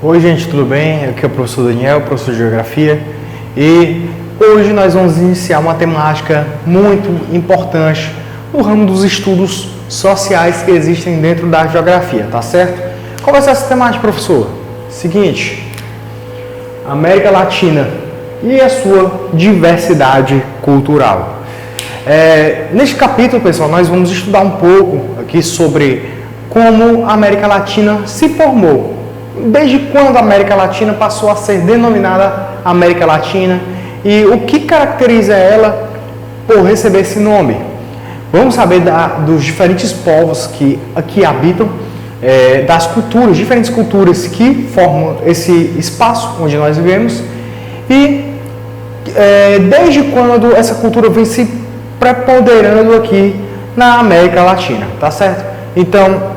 Oi gente, tudo bem? Aqui é o professor Daniel, professor de Geografia, e hoje nós vamos iniciar uma temática muito importante no ramo dos estudos sociais que existem dentro da Geografia, tá certo? Qual vai ser essa temática, professor? Seguinte, América Latina e a sua diversidade cultural. Neste capítulo, pessoal, nós vamos estudar um pouco aqui sobre como a América Latina se formou. Desde quando a América Latina passou a ser denominada América Latina e o que caracteriza ela por receber esse nome. Vamos saber dos diferentes povos que aqui habitam, das culturas, diferentes culturas que formam esse espaço onde nós vivemos e desde quando essa cultura vem se preponderando aqui na América Latina, tá certo? Então,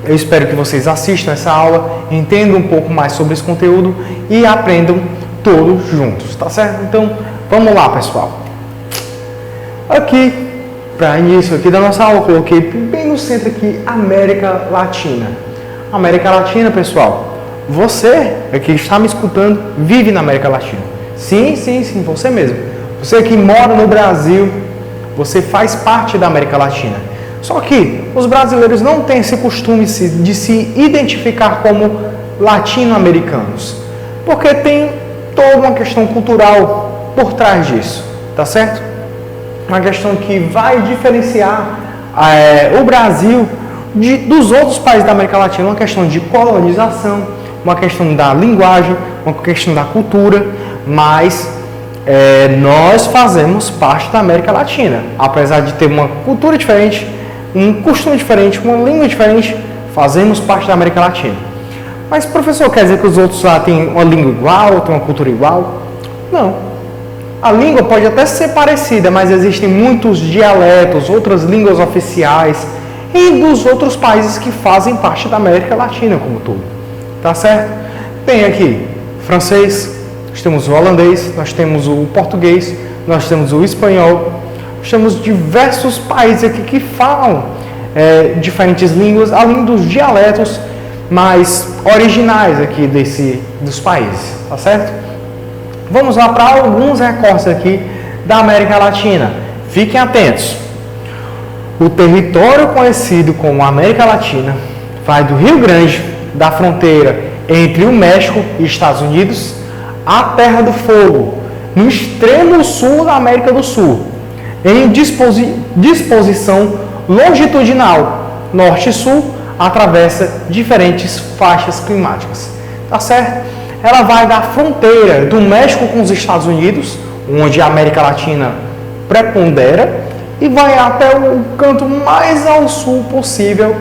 eu espero que vocês assistam essa aula, entendam um pouco mais sobre esse conteúdo e aprendam todos juntos, tá certo? Então, vamos lá, pessoal. Aqui, para início aqui da nossa aula, eu coloquei bem no centro aqui, América Latina. América Latina, pessoal, você que está me escutando, vive na América Latina. Sim, você mesmo. Você que mora no Brasil, você faz parte da América Latina. Só que os brasileiros não têm esse costume de se identificar como latino-americanos, porque tem toda uma questão cultural por trás disso, tá certo? Uma questão que vai diferenciar o Brasil dos outros países da América Latina, uma questão de colonização, uma questão da linguagem, uma questão da cultura, mas nós fazemos parte da América Latina, apesar de ter uma cultura diferente, um costume diferente, uma língua diferente, fazemos parte da América Latina. Mas, professor, quer dizer que os outros lá têm uma língua igual, têm uma cultura igual? Não. A língua pode até ser parecida, mas existem muitos dialetos, outras línguas oficiais e dos outros países que fazem parte da América Latina como todo. Tá certo? Tem aqui francês, nós temos o holandês, nós temos o português, nós temos o espanhol. Nós temos diversos países aqui que falam diferentes línguas, além dos dialetos mais originais aqui dos países, tá certo? Vamos lá para alguns recortes aqui da América Latina. Fiquem atentos. O território conhecido como América Latina vai do Rio Grande, da fronteira entre o México e Estados Unidos, à Terra do Fogo, no extremo sul da América do Sul, em disposição longitudinal, norte e sul, atravessa diferentes faixas climáticas. Tá certo? Ela vai da fronteira do México com os Estados Unidos, onde a América Latina prepondera, e vai até o canto mais ao sul possível,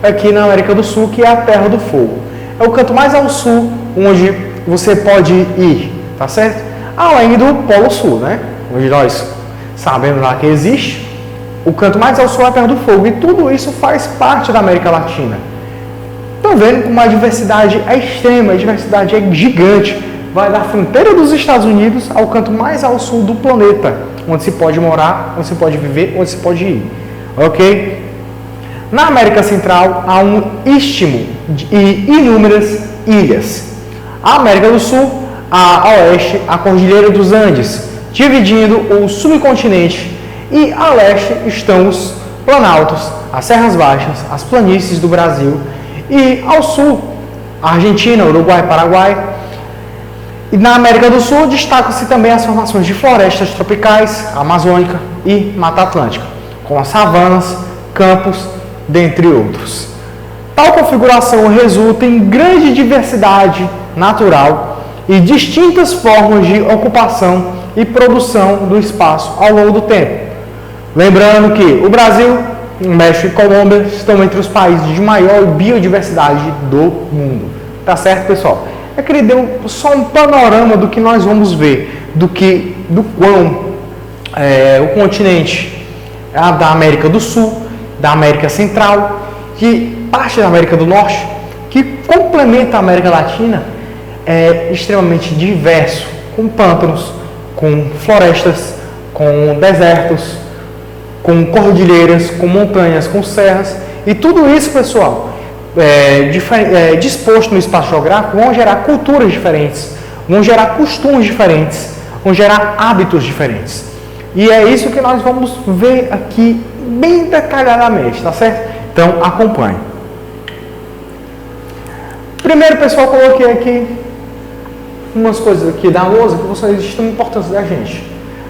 aqui na América do Sul, que é a Terra do Fogo. É o canto mais ao sul onde você pode ir, tá certo? Além do Polo Sul, né? Onde nós sabendo lá que existe, o canto mais ao sul é a Terra do Fogo, e tudo isso faz parte da América Latina. Estão vendo como a diversidade é extrema, a diversidade é gigante, vai da fronteira dos Estados Unidos ao canto mais ao sul do planeta, onde se pode morar, onde se pode viver, onde se pode ir. Ok? Na América Central há um istmo e inúmeras ilhas. A América do Sul, a oeste, a Cordilheira dos Andes, dividindo o subcontinente, e a leste estão os planaltos, as serras baixas, as planícies do Brasil, e ao sul, a Argentina, Uruguai, Paraguai. E na América do Sul destacam-se também as formações de florestas tropicais, amazônica e Mata Atlântica, com as savanas, campos, dentre outros. Tal configuração resulta em grande diversidade natural e distintas formas de ocupação e produção do espaço ao longo do tempo. Lembrando que o Brasil, o México e Colômbia estão entre os países de maior biodiversidade do mundo. Tá certo, pessoal? Eu queria dar só um panorama do que nós vamos ver, do quão o continente da América do Sul, da América Central, que parte da América do Norte, que complementa a América Latina, é extremamente diverso, com pântanos, com florestas, com desertos, com cordilheiras, com montanhas, com serras, e tudo isso, pessoal, disposto no espaço geográfico vão gerar culturas diferentes, vão gerar costumes diferentes, vão gerar hábitos diferentes. E é isso que nós vamos ver aqui bem detalhadamente, tá certo? Então acompanhe. Primeiro, pessoal, coloquei aqui umas coisas aqui da lousa que vocês de extrema importância da gente.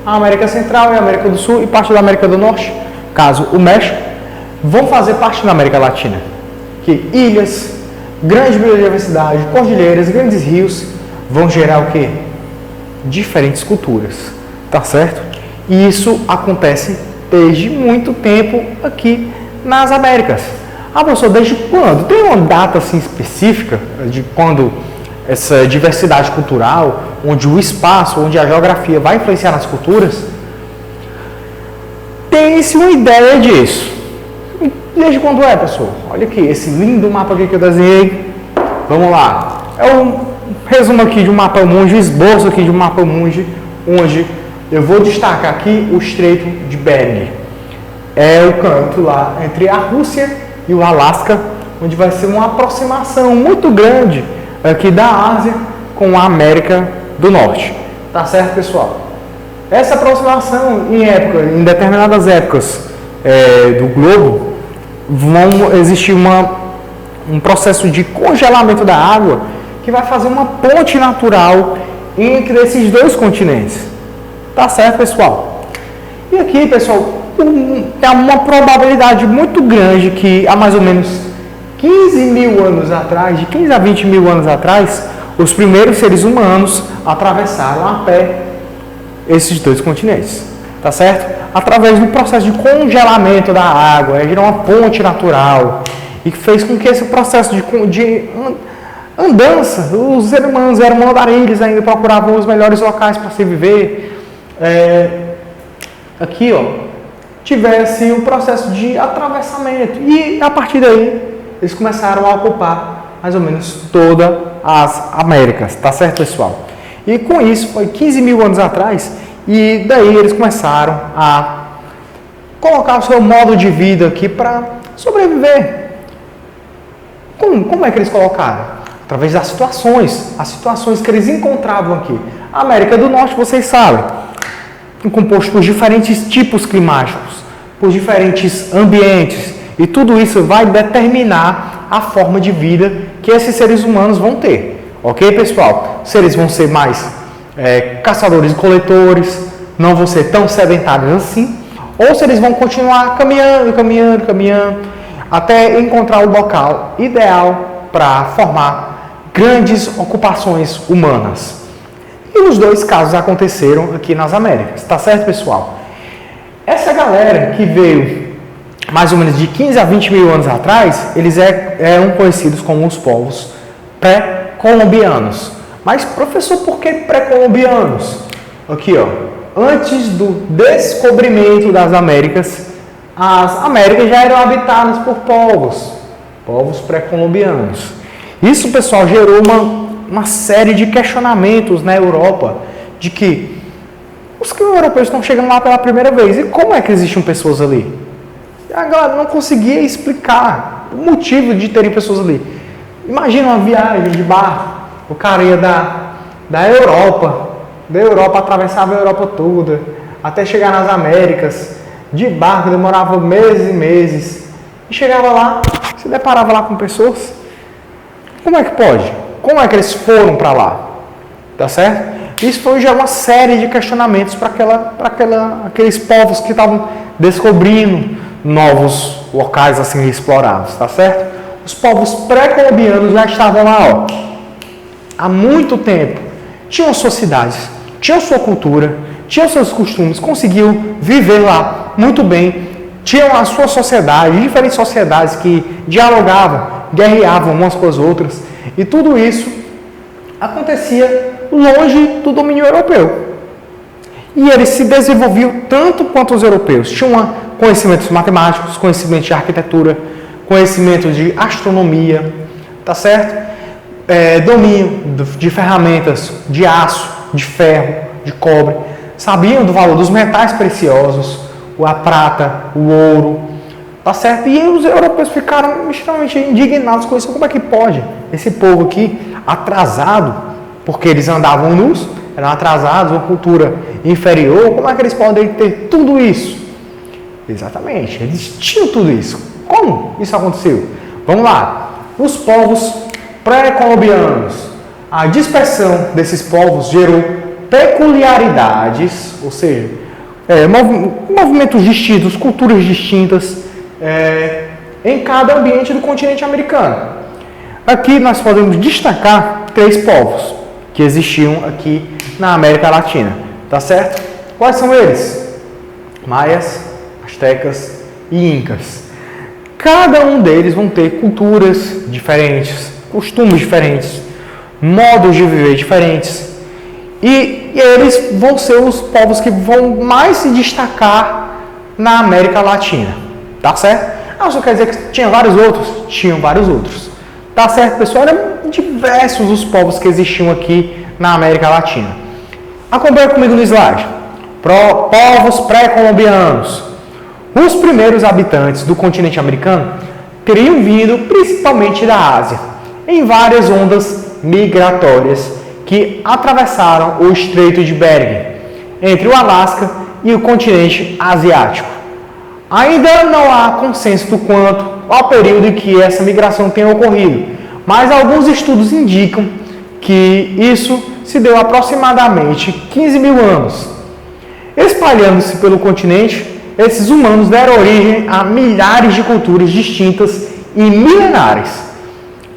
A América Central e a América do Sul e parte da América do Norte, caso o México, vão fazer parte da América Latina. Que ilhas, grande biodiversidade, cordilheiras, grandes rios vão gerar o quê? Diferentes culturas, tá certo? E isso acontece desde muito tempo aqui nas Américas. Ah, professor, desde quando? Tem uma data assim específica de quando essa diversidade cultural, onde o espaço, onde a geografia vai influenciar nas culturas? Tem-se uma ideia disso. Desde quando é, pessoal? Olha aqui, esse lindo mapa aqui que eu desenhei. Vamos lá. É um resumo aqui de um mapa mundi, um esboço aqui de um mapa mundi, onde eu vou destacar aqui o Estreito de Bering. É o canto lá entre a Rússia e o Alasca, onde vai ser uma aproximação muito grande aqui da Ásia com a América do Norte. Tá certo, pessoal? Essa aproximação em determinadas épocas do globo, vão existir um processo de congelamento da água que vai fazer uma ponte natural entre esses dois continentes. Tá certo, pessoal? E aqui, pessoal, tem uma probabilidade muito grande que há mais ou menos 15 mil anos atrás, de 15 a 20 mil anos atrás, os primeiros seres humanos atravessaram a pé esses dois continentes, tá certo? Através do processo de congelamento da água, gerou uma ponte natural e fez com que esse processo de andança, os seres humanos eram andarilhos ainda, procuravam os melhores locais para se viver. Aqui, ó, tivesse um processo de atravessamento e a partir daí eles começaram a ocupar mais ou menos todas as Américas, tá certo, pessoal? E com isso, foi 15 mil anos atrás, e daí eles começaram a colocar o seu modo de vida aqui para sobreviver. Como é que eles colocaram? Através das situações, as situações que eles encontravam aqui. A América do Norte, vocês sabem, é composto por diferentes tipos climáticos, por diferentes ambientes, e tudo isso vai determinar a forma de vida que esses seres humanos vão ter. Ok, pessoal? Se eles vão ser mais caçadores e coletores, não vão ser tão sedentários assim, ou se eles vão continuar caminhando, até encontrar o local ideal para formar grandes ocupações humanas. E os dois casos aconteceram aqui nas Américas, tá certo, pessoal? Essa galera que veio mais ou menos de 15 a 20 mil anos atrás, eles eram conhecidos como os povos pré-colombianos. Mas, professor, por que pré-colombianos? Aqui, ó, antes do descobrimento das Américas, as Américas já eram habitadas por povos pré-colombianos. Isso, pessoal, gerou uma série de questionamentos na Europa, de que os europeus estão chegando lá pela primeira vez, e como é que existiam pessoas ali? A galera não conseguia explicar o motivo de terem pessoas ali. Imagina uma viagem de barco, o cara ia da Europa, atravessava a Europa toda, até chegar nas Américas, de barco, demorava meses e meses, e chegava lá, se deparava lá com pessoas. Como é que pode? Como é que eles foram para lá? Tá certo? Isso foi já uma série de questionamentos para aqueles povos que estavam descobrindo novos locais assim explorados, tá certo? Os povos pré-colombianos já estavam lá, ó, há muito tempo. Tinham suas cidades, tinham sua cultura, tinham seus costumes, conseguiam viver lá muito bem, tinham a sua sociedade, diferentes sociedades que dialogavam, guerreavam umas com as outras, e tudo isso acontecia longe do domínio europeu. E eles se desenvolviam tanto quanto os europeus. Tinham conhecimentos matemáticos, conhecimentos de arquitetura, conhecimentos de astronomia, tá certo? Domínio de ferramentas de aço, de ferro, de cobre. Sabiam do valor dos metais preciosos, a prata, o ouro, tá certo? E os europeus ficaram extremamente indignados com isso. Como é que pode? Esse povo aqui, atrasado, porque eles andavam nus, eram atrasados, uma cultura inferior, como é que eles podem ter tudo isso? Exatamente, eles tinham tudo isso. Como isso aconteceu? Vamos lá. Os povos pré-colombianos, a dispersão desses povos gerou peculiaridades, ou seja, movimentos distintos, culturas distintas em cada ambiente do continente americano. Aqui nós podemos destacar 3 povos que existiam aqui na América Latina, tá certo? Quais são eles? Maias, astecas e incas. Cada um deles vão ter culturas diferentes, costumes diferentes, modos de viver diferentes. E eles vão ser os povos que vão mais se destacar na América Latina. Tá certo? Isso quer dizer que tinha vários outros? Tinham vários outros. Tá certo, pessoal? Eram diversos os povos que existiam aqui na América Latina. Acompanhe comigo no slide. Povos pré-colombianos. Os primeiros habitantes do continente americano teriam vindo principalmente da Ásia, em várias ondas migratórias que atravessaram o Estreito de Bering, entre o Alasca e o continente asiático. Ainda não há consenso quanto ao período em que essa migração tenha ocorrido, mas alguns estudos indicam que isso se deu aproximadamente 15 mil anos. Espalhando-se pelo continente, esses humanos deram origem a milhares de culturas distintas e milenares.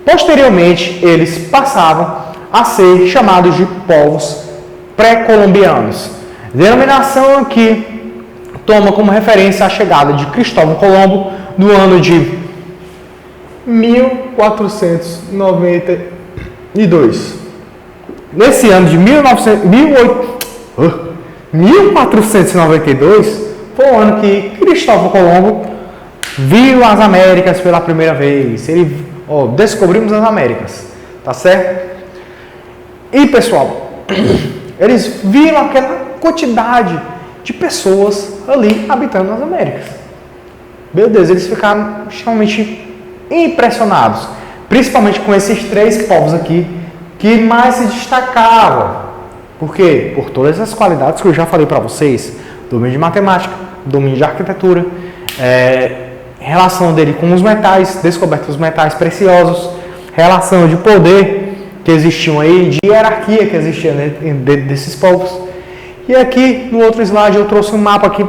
Posteriormente, eles passavam a ser chamados de povos pré-colombianos. Denominação que toma como referência a chegada de Cristóvão Colombo no ano de 1492. Nesse ano de 1492, foi o ano que Cristóvão Colombo viu as Américas pela primeira vez. Descobrimos as Américas, tá certo? E pessoal, eles viram aquela quantidade de pessoas ali habitando nas Américas. Meu Deus, eles ficaram extremamente impressionados, principalmente com esses 3 povos aqui que mais se destacavam. Por quê? Por todas as qualidades que eu já falei para vocês: domínio de matemática, domínio de arquitetura, relação dele com os metais, descoberta dos metais preciosos, relação de poder que existiam aí, de hierarquia que existia dentro desses povos. E aqui no outro slide eu trouxe um mapa aqui um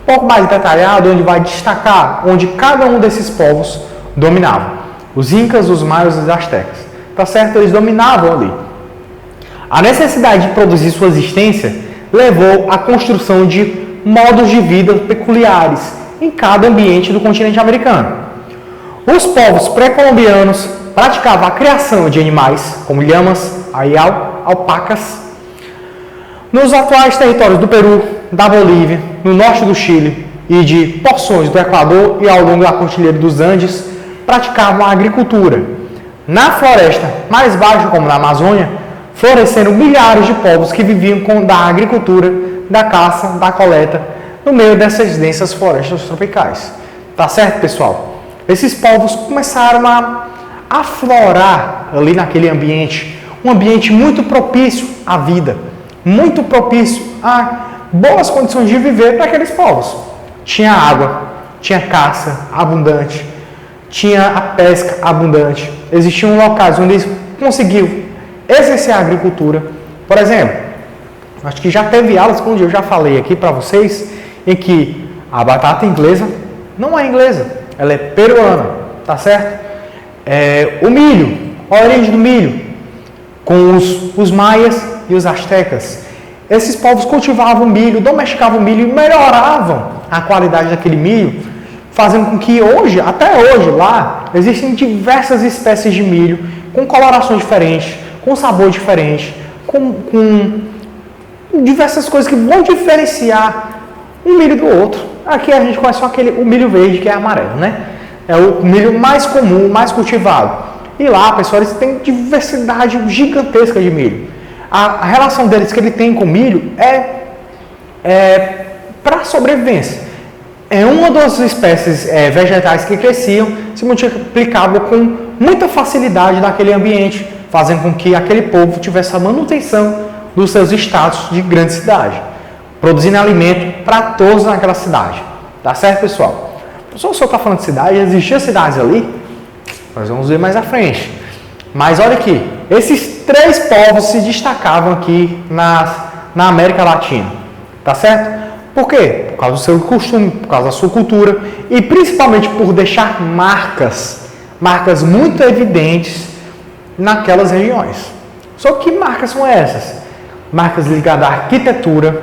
pouco mais detalhado, onde vai destacar onde cada um desses povos dominava. Os incas, os maias e os astecas. Tá certo? Eles dominavam ali. A necessidade de produzir sua existência levou à construção de modos de vida peculiares em cada ambiente do continente americano. Os povos pré-colombianos praticavam a criação de animais, como lhamas, alpacas, nos atuais territórios do Peru, da Bolívia, no norte do Chile e de porções do Equador e ao longo da Cordilheira dos Andes, praticavam a agricultura. Na floresta mais baixa, como na Amazônia, floresceram milhares de povos que viviam da agricultura, da caça, da coleta, no meio dessas densas florestas tropicais. Tá certo, pessoal? Esses povos começaram a aflorar ali naquele ambiente, um ambiente muito propício à vida, muito propício a boas condições de viver para aqueles povos. Tinha água, tinha caça abundante, tinha a pesca abundante, existiam locais onde eles conseguiam exercer a agricultura. Por exemplo, acho que já teve aulas onde eu já falei aqui para vocês, em que a batata inglesa não é inglesa, ela é peruana, tá certo? O milho, a origem do milho, com os maias e os astecas. Esses povos cultivavam milho, domesticavam milho e melhoravam a qualidade daquele milho, fazendo com que hoje, até hoje lá, existem diversas espécies de milho, com colorações diferentes, com sabor diferente, com diversas coisas que vão diferenciar um milho do outro. Aqui a gente conhece só o milho verde, que é amarelo, né? É o milho mais comum, mais cultivado. E lá, pessoal, eles têm diversidade gigantesca de milho. A relação deles que ele tem com o milho é para sobrevivência. é uma das espécies vegetais que cresciam, se multiplicavam com muita facilidade naquele ambiente, fazendo com que aquele povo tivesse a manutenção dos seus status de grande cidade, produzindo alimento para todos naquela cidade. Tá certo, pessoal? Professor, o senhor está falando de cidade, existiam cidades ali? Nós vamos ver mais à frente. Mas olha aqui, esses 3 povos se destacavam aqui na América Latina. Tá certo? Por quê? Por causa do seu costume, por causa da sua cultura e principalmente por deixar marcas muito evidentes naquelas regiões. Só que marcas são essas? Marcas ligadas à arquitetura,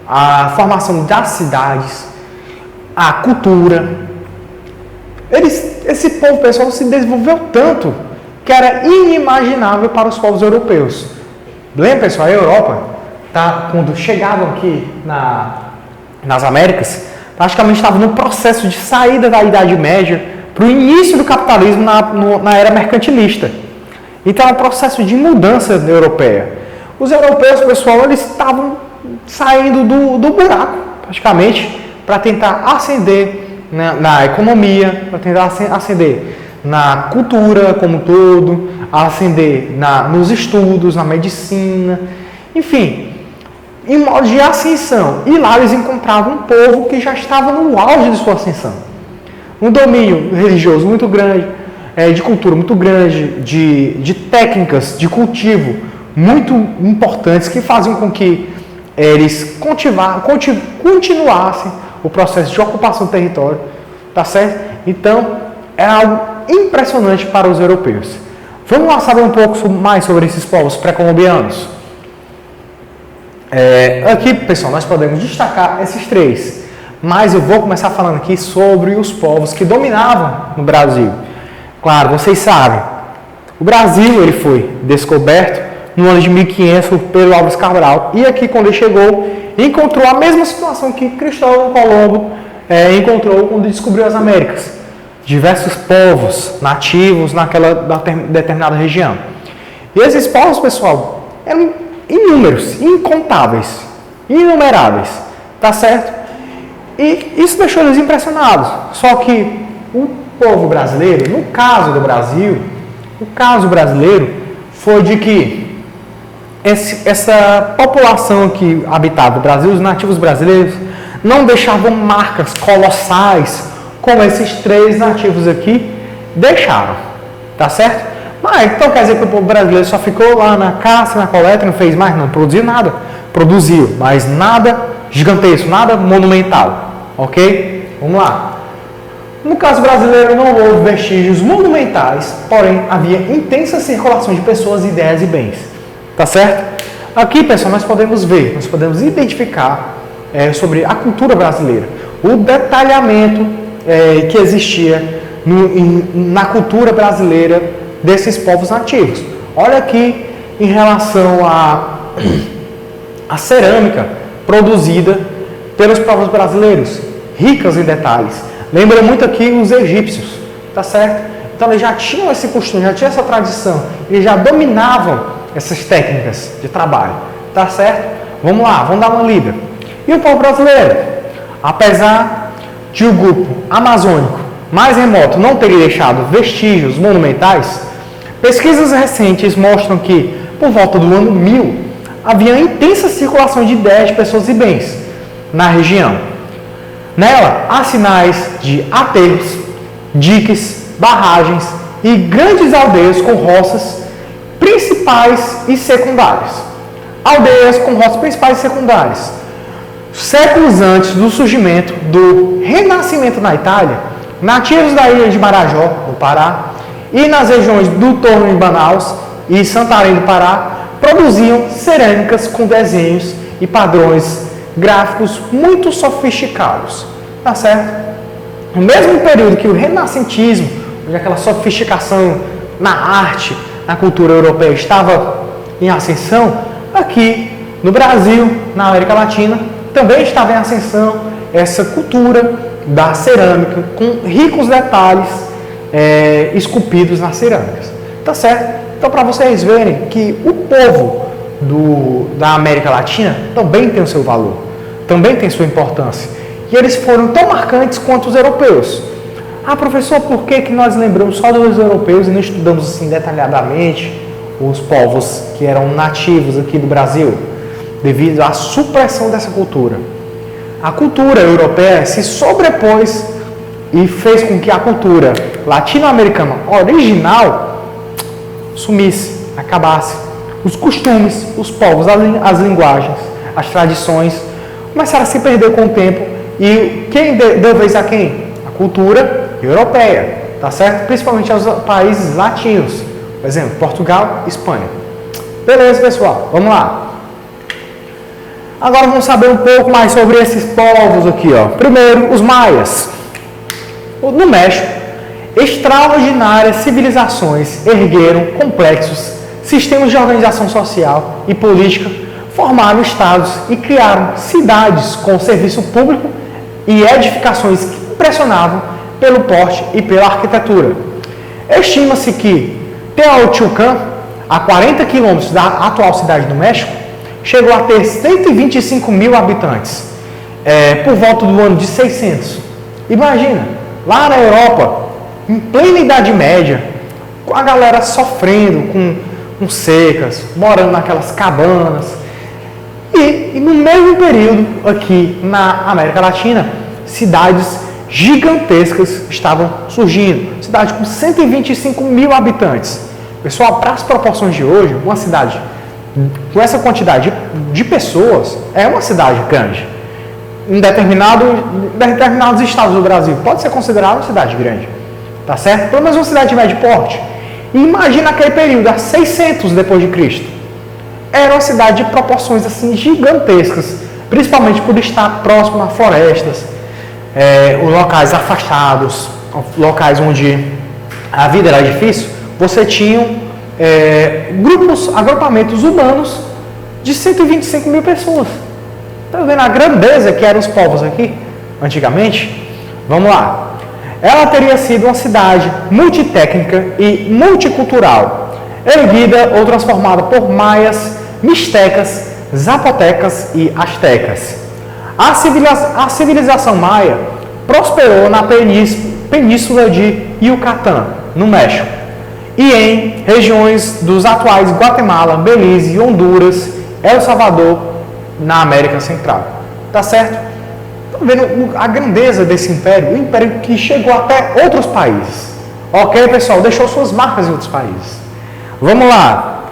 à formação das cidades, à cultura. Esse povo, pessoal, se desenvolveu tanto que era inimaginável para os povos europeus. Lembra, pessoal, a Europa, quando chegavam aqui nas Américas, praticamente estava no processo de saída da Idade Média para o início do capitalismo na era mercantilista. Então, é um processo de mudança europeia. Os europeus, pessoal, eles estavam saindo do buraco, praticamente, para tentar ascender na economia, para tentar ascender na cultura como um todo, ascender nos estudos, na medicina, enfim, em modo de ascensão. E lá eles encontravam um povo que já estava no auge de sua ascensão. Um domínio religioso muito grande, de cultura muito grande, de técnicas de cultivo muito importantes que faziam com que eles continuassem o processo de ocupação do território, tá certo? Então, é algo impressionante para os europeus. Vamos lá saber um pouco mais sobre esses povos pré-colombianos. Aqui, pessoal, nós podemos destacar esses 3, mas eu vou começar falando aqui sobre os povos que dominavam no Brasil. Claro, vocês sabem, o Brasil ele foi descoberto no ano de 1500 pelo Álvares Cabral, e aqui quando ele chegou, encontrou a mesma situação que Cristóvão Colombo encontrou quando descobriu as Américas. Diversos povos nativos naquela determinada região. E esses povos, pessoal, eram inúmeros, incontáveis, inumeráveis, tá certo? E isso deixou eles impressionados. Só que o povo brasileiro, no caso do Brasil, o caso brasileiro foi de que essa população que habitava o Brasil, os nativos brasileiros, não deixavam marcas colossais como esses 3 nativos aqui deixaram, tá certo? Mas então quer dizer que o povo brasileiro só ficou lá na caça, na coleta, não fez mais? Não produziu nada. Produziu, mas nada gigantesco, nada monumental, ok? Vamos lá. No caso brasileiro não houve vestígios monumentais, porém havia intensa circulação de pessoas, ideias e bens, tá certo? Aqui, pessoal, nós podemos identificar sobre a cultura brasileira, o detalhamento que existia na cultura brasileira desses povos nativos. Olha aqui em relação à cerâmica produzida pelos povos brasileiros, ricas em detalhes. Lembra muito aqui os egípcios, tá certo? Então eles já tinham esse costume, já tinham essa tradição, eles já dominavam essas técnicas de trabalho, tá certo? Vamos lá, vamos dar uma lida. E o povo brasileiro? Apesar de o grupo amazônico mais remoto não ter deixado vestígios monumentais, pesquisas recentes mostram que, por volta do ano 1000, havia intensa circulação de ideias de pessoas e bens na região. Nela, há sinais de aterros, diques, barragens e grandes aldeias com roças principais e secundárias. Aldeias com roças principais e secundárias. Séculos antes do surgimento do Renascimento na Itália, nativos da ilha de Marajó, no Pará, e nas regiões do Torno de Manaus e Santarém do Pará, produziam cerâmicas com desenhos e padrões gráficos muito sofisticados. Tá certo? No mesmo período que o renascentismo, onde aquela sofisticação na arte, na cultura europeia estava em ascensão, aqui no Brasil, na América Latina, também estava em ascensão essa cultura da cerâmica, com ricos detalhes esculpidos nas cerâmicas. Tá certo? Então, para vocês verem que o povo da América Latina também tem o seu valor, também tem sua importância. e eles foram tão marcantes quanto os europeus. Ah, professor, por que nós lembramos só dos europeus e não estudamos assim detalhadamente os povos que eram nativos aqui do Brasil? Devido à supressão dessa cultura. A cultura europeia se sobrepôs e fez com que a cultura latino-americana original sumisse, acabasse. Os costumes, os povos, as linguagens, as tradições começaram a se perder com o tempo. E quem deu vez a quem? A cultura europeia, tá certo? Principalmente aos países latinos, por exemplo, Portugal e Espanha. Beleza, pessoal, vamos lá. Agora vamos saber um pouco mais sobre esses povos aqui, ó. Primeiro, os maias. No México, extraordinárias civilizações ergueram complexos sistemas de organização social e política, formaram estados e criaram cidades com serviço público e edificações que impressionavam pelo porte e pela arquitetura. Estima-se que Teotihuacan, a 40 quilômetros da atual cidade do México, chegou a ter 125 mil habitantes, por volta do ano de 600. Imagina, lá na Europa, em plena Idade Média, com a galera sofrendo com secas, morando naquelas cabanas. E no mesmo período, aqui na América Latina, cidades gigantescas estavam surgindo. Cidade com 125 mil habitantes. Pessoal, para as proporções de hoje, uma cidade com essa quantidade de pessoas é uma cidade grande. Em determinados estados do Brasil pode ser considerada uma cidade grande, tá certo? Pelo menos uma cidade de médio porte. E imagina aquele período, há 600 depois de Cristo. Era uma cidade de proporções assim gigantescas, principalmente por estar próximo a florestas, locais afastados, locais onde a vida era difícil. Você tinha agrupamentos urbanos de 125 mil pessoas. Está vendo a grandeza que eram os povos aqui, antigamente? Vamos lá. Ela teria sido uma cidade multitécnica e multicultural, erguida ou transformada por maias, mixtecas, zapotecas e astecas. A civilização maia prosperou na península de Yucatán, no México, e em regiões dos atuais Guatemala, Belize, Honduras, El Salvador, na América Central. Tá certo? Estão vendo a grandeza desse império? O império que chegou até outros países. Ok, pessoal? Deixou suas marcas em outros países. Vamos lá.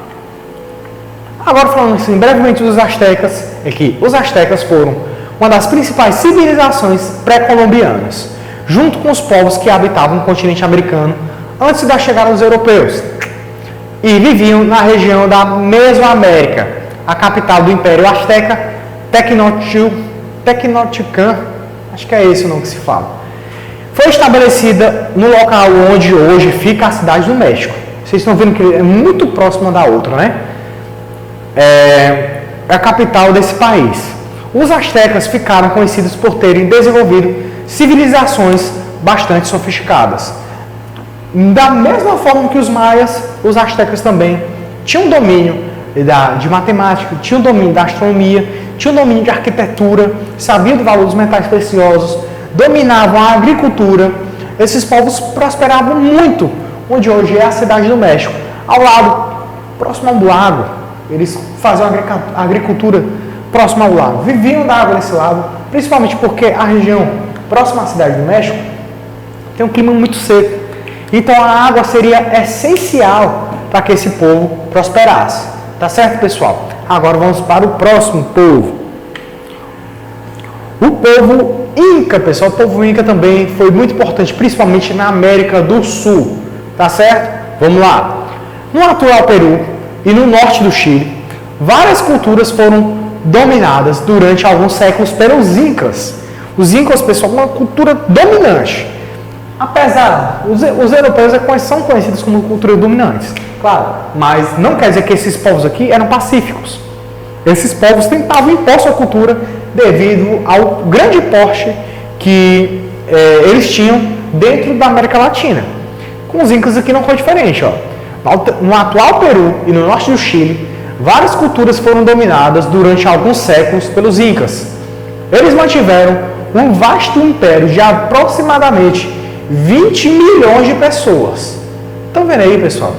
Agora falando assim, brevemente dos astecas, é que os astecas foram uma das principais civilizações pré-colombianas, junto com os povos que habitavam o continente americano antes da chegada dos europeus, e viviam na região da Mesoamérica. A capital do Império Azteca, Tecnotihuacan, acho que é esse o nome que se fala, foi estabelecida no local onde hoje fica a cidade do México. Vocês estão vendo que é muito próxima da outra, né? É a capital desse país. Os astecas ficaram conhecidos por terem desenvolvido civilizações bastante sofisticadas. Da mesma forma que os maias, os astecas também tinham domínio de matemática, tinham domínio da astronomia, tinham domínio de arquitetura, sabiam do valor dos metais preciosos, dominavam a agricultura. Esses povos prosperavam muito, onde hoje é a cidade do México, ao lado, próximo ao lago. Eles faziam a agricultura próximo ao lago, viviam da água desse lago, principalmente porque a região próxima à cidade do México tem um clima muito seco. Então a água seria essencial para que esse povo prosperasse. Tá certo, pessoal? Agora vamos para o próximo povo. O povo Inca, pessoal. O povo Inca também foi muito importante, principalmente na América do Sul. Tá certo? Vamos lá. No atual Peru e no norte do Chile, várias culturas foram dominadas durante alguns séculos pelos Incas. Os Incas, pessoal, uma cultura dominante. Apesar, os europeus são conhecidos como culturas dominantes, claro, mas não quer dizer que esses povos aqui eram pacíficos. Esses povos tentavam impor sua cultura devido ao grande porte que eles tinham dentro da América Latina. Com os Incas aqui não foi diferente. Ó. No atual Peru e no norte do Chile, várias culturas foram dominadas durante alguns séculos pelos Incas. Eles mantiveram um vasto império de aproximadamente 20 milhões de pessoas. Estão vendo aí, pessoal?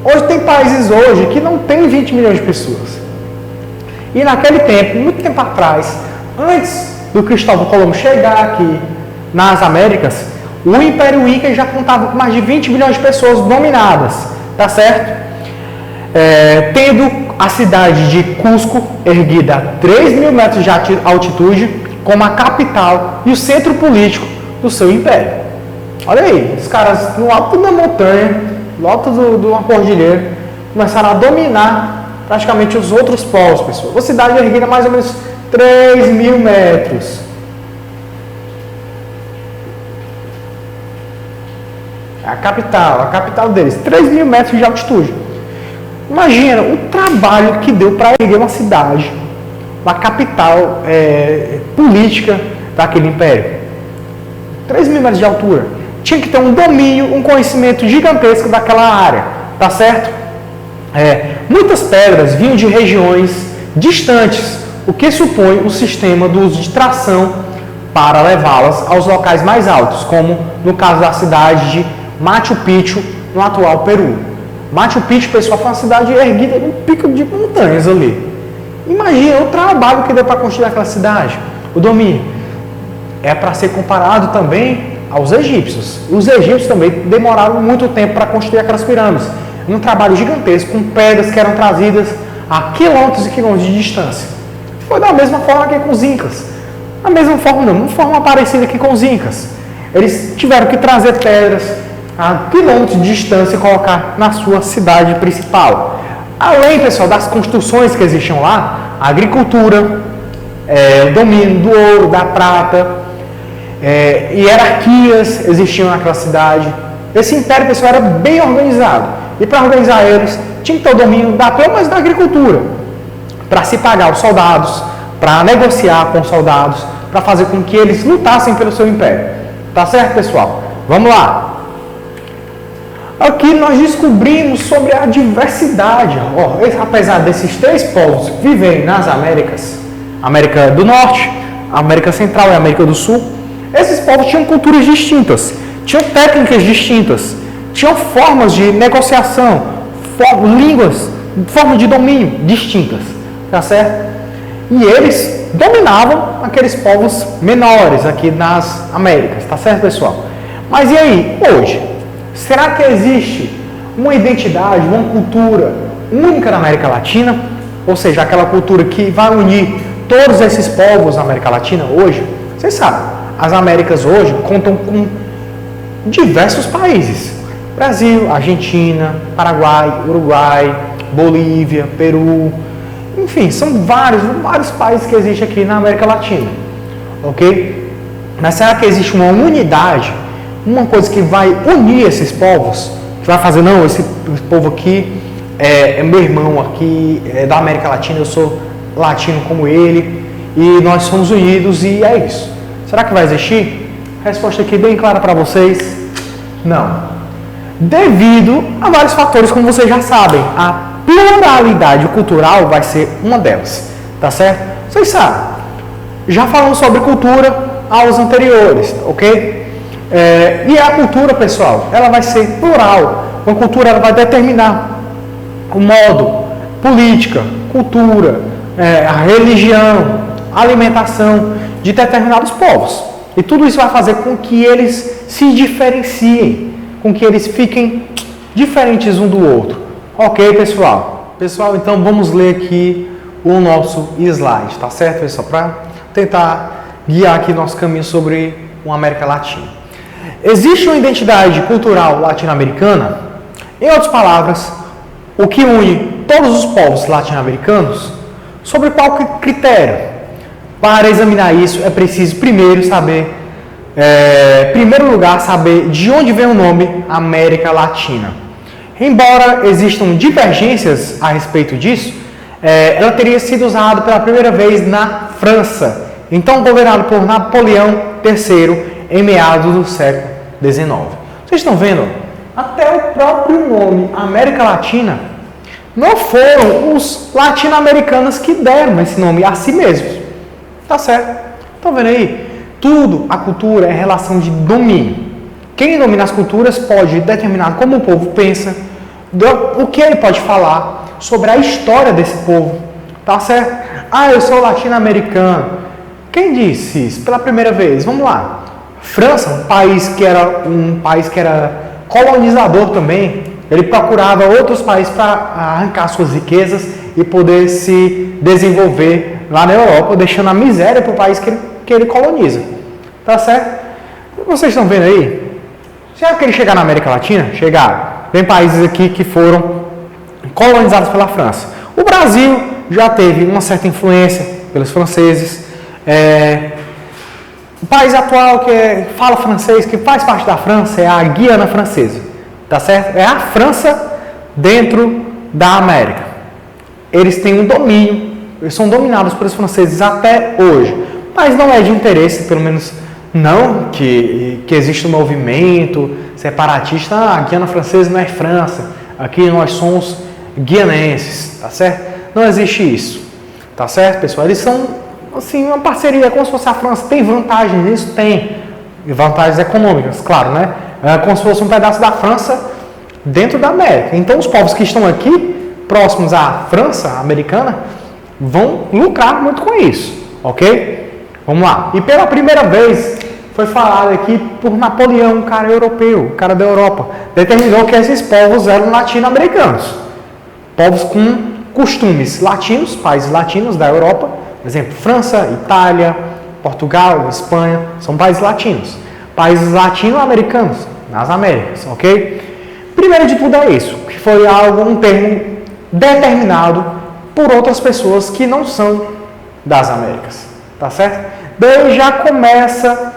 Hoje tem países hoje que não tem 20 milhões de pessoas. E naquele tempo, muito tempo atrás, antes do Cristóvão Colombo chegar aqui nas Américas, o Império Inca já contava com mais de 20 milhões de pessoas dominadas, tá certo? Tendo a cidade de Cusco, erguida a 3 mil metros de altitude, como a capital e o centro político do seu império. Olha aí, os caras no alto da montanha, no alto de uma cordilheira, começaram a dominar praticamente os outros povos, pessoal. Uma cidade erguida a mais ou menos 3 mil metros. A capital deles, 3 mil metros de altitude. Imagina o trabalho que deu para erguer uma cidade, uma capital política daquele império. 3 mil metros de altura. Tinha que ter um domínio, um conhecimento gigantesco daquela área, tá certo? Muitas pedras vinham de regiões distantes, o que supõe o sistema do uso de tração para levá-las aos locais mais altos, como no caso da cidade de Machu Picchu, no atual Peru. Machu Picchu, pessoal, foi uma cidade erguida num pico de montanhas ali. Imagina o trabalho que deu para construir aquela cidade, o domínio. É para ser comparado também aos egípcios. Os egípcios também demoraram muito tempo para construir aquelas pirâmides. Um trabalho gigantesco, com pedras que eram trazidas a quilômetros e quilômetros de distância. Foi da mesma forma que com os incas. Da mesma forma não, uma forma parecida aqui com os incas. Eles tiveram que trazer pedras a quilômetros de distância e colocar na sua cidade principal. Além, pessoal, das construções que existiam lá, a agricultura, o domínio do ouro, da prata, hierarquias existiam naquela cidade. Esse império, pessoal, era bem organizado. E para organizar eles, tinha que ter o domínio pelo menos da agricultura, para se pagar os soldados, para negociar com os soldados, para fazer com que eles lutassem pelo seu império. Tá certo, pessoal? Vamos lá. Aqui nós descobrimos sobre a diversidade. Apesar desses três povos viverem nas Américas, América do Norte, América Central e América do Sul, esses povos tinham culturas distintas, tinham técnicas distintas, tinham formas de negociação, línguas, formas de domínio distintas, tá certo? E eles dominavam aqueles povos menores aqui nas Américas, tá certo, pessoal? Mas e aí, hoje? Será que existe uma identidade, uma cultura única na América Latina? Ou seja, aquela cultura que vai unir todos esses povos da América Latina hoje? Vocês sabem, as Américas hoje contam com diversos países. Brasil, Argentina, Paraguai, Uruguai, Bolívia, Peru. Enfim, são vários países que existem aqui na América Latina. Ok? Mas será que existe uma unidade? Uma coisa que vai unir esses povos, que vai fazer, não, esse povo aqui é meu irmão aqui, é da América Latina, eu sou latino como ele, e nós somos unidos e é isso. Será que vai existir? Resposta aqui bem clara para vocês, não. Devido a vários fatores, como vocês já sabem, a pluralidade cultural vai ser uma delas, tá certo? Vocês sabem, já falamos sobre cultura aulas anteriores, ok? E a cultura, pessoal, ela vai ser plural. Uma cultura ela vai determinar o modo, política, cultura, a religião, a alimentação de determinados povos. E tudo isso vai fazer com que eles se diferenciem, com que eles fiquem diferentes um do outro. Ok, pessoal? Pessoal, então vamos ler aqui o nosso slide, tá certo, pessoal? Para tentar guiar aqui nosso caminho sobre uma América Latina. Existe uma identidade cultural latino-americana? Em outras palavras, o que une todos os povos latino-americanos? Sobre qual critério? Para examinar isso, é preciso primeiro saber, em primeiro lugar, saber de onde vem o nome América Latina. Embora existam divergências a respeito disso, ela teria sido usada pela primeira vez na França, então governado por Napoleão III, em meados do século XIX. Vocês estão vendo? Até o próprio nome América Latina não foram os latino-americanos que deram esse nome a si mesmos. Tá certo? Estão vendo aí? Tudo, a cultura é relação de domínio. Quem domina as culturas pode determinar como o povo pensa, o que ele pode falar sobre a história desse povo, tá certo? Ah, eu sou latino-americano. Quem disse isso pela primeira vez? Vamos lá. França, um país que era colonizador também, ele procurava outros países para arrancar suas riquezas e poder se desenvolver lá na Europa, deixando a miséria para o país que ele coloniza. Tá certo? Vocês estão vendo aí? Já que ele chegar na América Latina, chegaram. Tem países aqui que foram colonizados pela França. O Brasil já teve uma certa influência pelos franceses. O país atual que fala francês, que faz parte da França, é a Guiana Francesa. Tá certo? É a França dentro da América. Eles têm um domínio, eles são dominados pelos franceses até hoje. Mas não é de interesse, pelo menos não, que existe um movimento separatista. A Guiana Francesa não é França, aqui nós somos guianenses, tá certo? Não existe isso, tá certo, pessoal? Eles são, assim, uma parceria, como se fosse a França. Tem vantagens nisso? Tem. Vantagens econômicas, claro, né? É como se fosse um pedaço da França dentro da América. Então, os povos que estão aqui, próximos à França americana, vão lucrar muito com isso, ok? Vamos lá. E pela primeira vez foi falado aqui por Napoleão, um cara europeu, um cara da Europa. Determinou que esses povos eram latino-americanos. Povos com costumes latinos, países latinos da Europa. Por exemplo, França, Itália, Portugal, Espanha, são países latinos. Países latino-americanos nas Américas, ok? Primeiro de tudo é isso, que foi um termo determinado por outras pessoas que não são das Américas. Tá certo? Daí já começa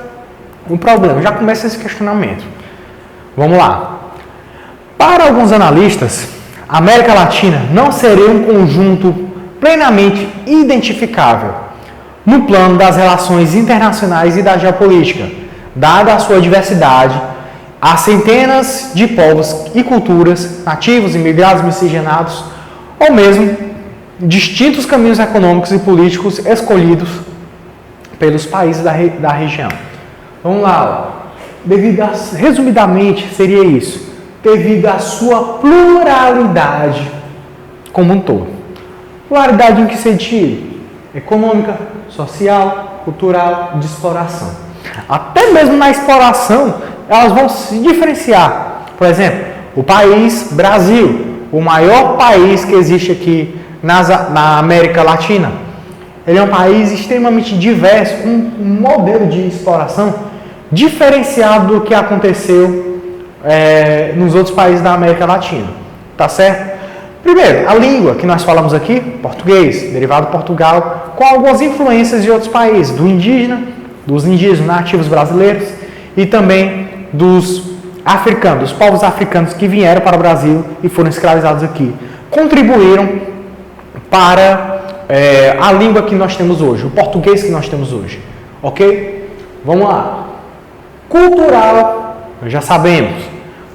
um problema, já começa esse questionamento. Vamos lá. Para alguns analistas, a América Latina não seria um conjunto plenamente identificável no plano das relações internacionais e da geopolítica, dada a sua diversidade, há centenas de povos e culturas, nativos, imigrados, miscigenados, ou mesmo distintos caminhos econômicos e políticos escolhidos pelos países da região. Vamos lá, ó. Resumidamente seria isso, devido à sua pluralidade como um todo. Pluralidade em que sentido? Econômica, social, cultural, de exploração. Até mesmo na exploração, elas vão se diferenciar. Por exemplo, o país Brasil, o maior país que existe aqui na América Latina. Ele é um país extremamente diverso, com um modelo de exploração diferenciado do que aconteceu nos outros países da América Latina. Tá certo? Primeiro, a língua que nós falamos aqui, português, derivado do Portugal, com algumas influências de outros países, dos indígenas nativos brasileiros e também dos africanos, dos povos africanos que vieram para o Brasil e foram escravizados aqui. Contribuíram para a língua que nós temos hoje, o português que nós temos hoje, ok? Vamos lá. Cultural, já sabemos.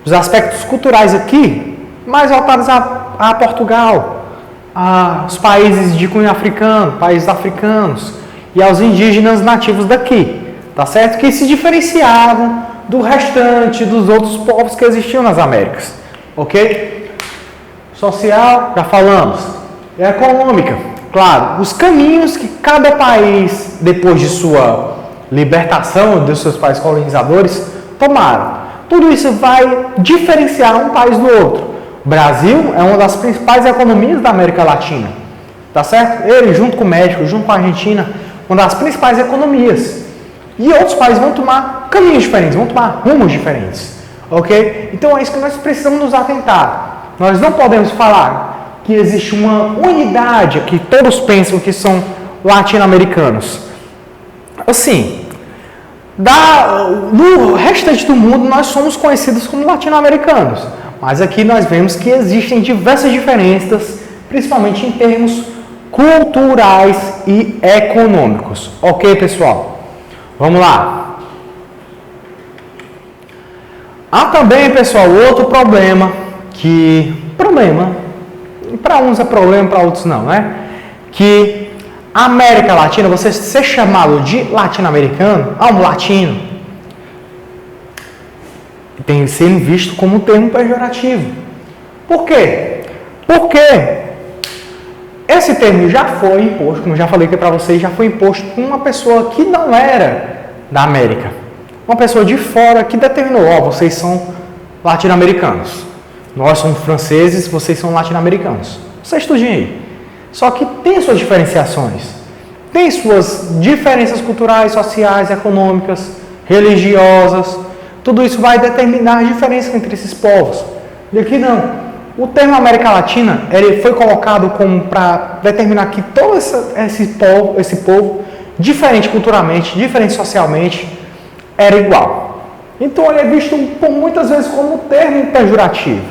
Os aspectos culturais aqui, mais voltados a Portugal, aos países de cunho africano, países africanos e aos indígenas nativos daqui, tá certo? Que se diferenciavam do restante dos outros povos que existiam nas Américas, ok? Social, já falamos. Econômica, claro, os caminhos que cada país, depois de sua libertação dos seus países colonizadores, tomaram. Tudo isso vai diferenciar um país do outro. O Brasil é uma das principais economias da América Latina, tá certo? Ele, junto com o México, junto com a Argentina, uma das principais economias. E outros países vão tomar caminhos diferentes, vão tomar rumos diferentes, ok? Então é isso que nós precisamos nos atentar. Nós não podemos falar que existe uma unidade, que todos pensam que são latino-americanos. Assim, no restante do mundo nós somos conhecidos como latino-americanos, mas aqui nós vemos que existem diversas diferenças, principalmente em termos culturais e econômicos. Ok, pessoal? Vamos lá. Há também, pessoal, outro problema para uns é problema, para outros não, né? Que América Latina, você ser chamado de latino-americano, um latino, tem que ser visto como um termo pejorativo. Por quê? Porque esse termo já foi imposto, como já falei aqui para vocês, já foi imposto por uma pessoa que não era da América. Uma pessoa de fora que determinou, vocês são latino-americanos. Nós somos franceses, vocês são latino-americanos. Você estudem aí. Só que tem suas diferenciações. Tem suas diferenças culturais, sociais, econômicas, religiosas. Tudo isso vai determinar a diferença entre esses povos. E aqui não. O termo América Latina ele foi colocado como para determinar que todo esse povo, diferente culturalmente, diferente socialmente, era igual. Então ele é visto por muitas vezes como um termo pejorativo.